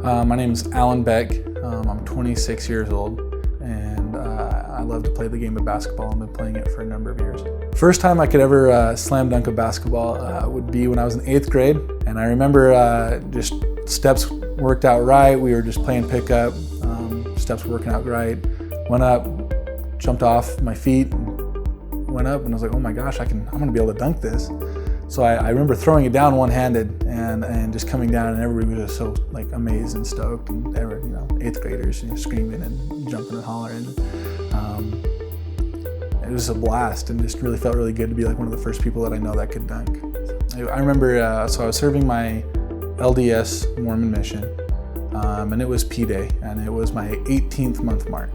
My name is Alan Beck. I'm 26 years old, and I love to play the game of basketball. I've been playing it for a number of years. First time I could ever slam dunk a basketball would be when I was in 8th grade, and I remember just steps worked out right. We were just playing pickup, steps were working out right. Went up, jumped off my feet, went up, and I was like, oh my gosh, I'm gonna be able to dunk this. So I remember throwing it down one-handed and just coming down, and everybody was just so like amazed and stoked, and everyone, 8th graders screaming and jumping and hollering. It was a blast, and just really felt really good to be like one of the first people that I know that could dunk. I remember, so I was serving my LDS Mormon mission, and it was P-Day, and it was my 18th month mark.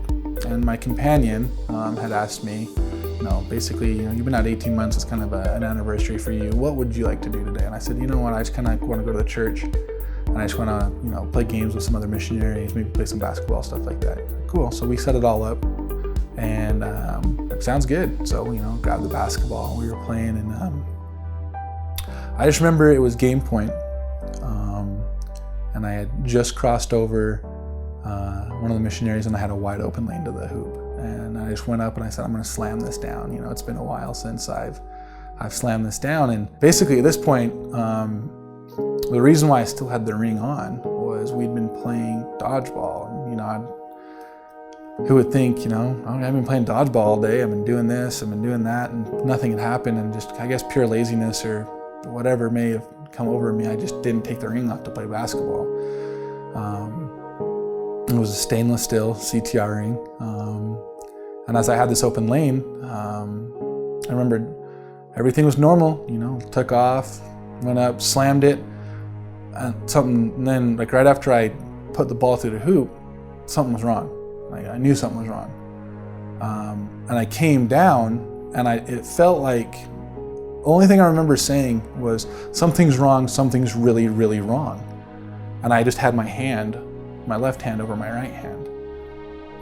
And my companion had asked me, basically, you've been out 18 months, it's kind of an anniversary for you. What would you like to do today? And I said, you know what, I just kind of want to go to the church, and I just want to, play games with some other missionaries, maybe play some basketball, stuff like that. Cool, so we set it all up, and it sounds good. So, grabbed the basketball, we were playing, and I just remember it was game point, and I had just crossed over one of the missionaries, and I had a wide open lane to the hoop. And I just went up and I said, I'm gonna slam this down. It's been a while since I've slammed this down. And basically at this point, the reason why I still had the ring on was we'd been playing dodgeball. And, who would think, I've been playing dodgeball all day, I've been doing this, I've been doing that, and nothing had happened. And just, I guess, pure laziness or whatever may have come over me, I just didn't take the ring off to play basketball. It was a stainless steel CTR ring. And as I had this open lane, I remembered everything was normal, took off, went up, slammed it, and then like right after I put the ball through the hoop, something was wrong. Like I knew something was wrong. And I came down, and it felt like, the only thing I remember saying was, something's wrong, something's really, really wrong. And I just had my left hand over my right hand.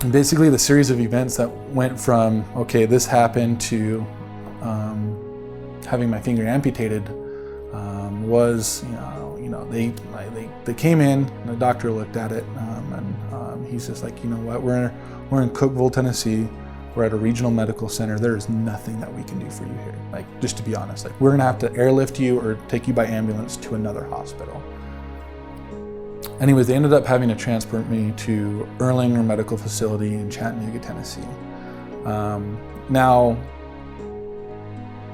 And basically the series of events that went from, okay, this happened, to having my finger amputated was, they came in, and the doctor looked at it, and he's just like, what, we're in Cookeville, Tennessee, we're at a regional medical center, there is nothing that we can do for you here. Like, just to be honest, like, we're gonna have to airlift you or take you by ambulance to another hospital. Anyways, they ended up having to transport me to Erlanger Medical Facility in Chattanooga, Tennessee. Now,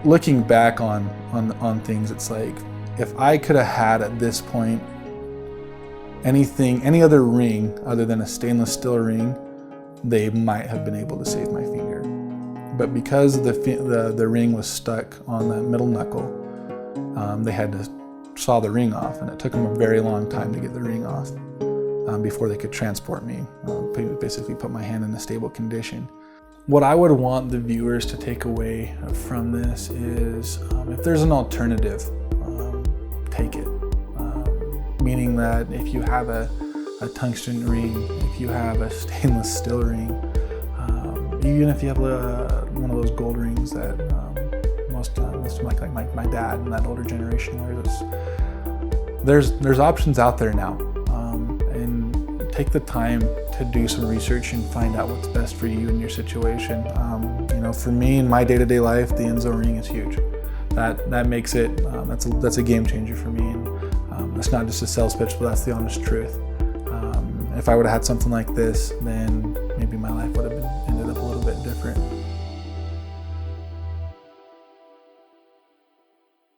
looking back on things, it's like, if I could have had at this point any other ring other than a stainless steel ring, they might have been able to save my finger. But because the ring was stuck on the middle knuckle, they had to saw the ring off, and it took them a very long time to get the ring off before they could transport me, basically put my hand in a stable condition. What I would want the viewers to take away from this is, if there's an alternative, take it. Meaning that if you have a tungsten ring, if you have a stainless steel ring, even if you have one of those gold rings that most like my dad and that older generation wears, there's options out there now, and take the time to do some research and find out what's best for you in your situation. For me in my day-to-day life, the Enzo ring is huge. That makes it, that's a game changer for me, and that's not just a sales pitch, but that's the honest truth. If I would have had something like this, then maybe my life would have been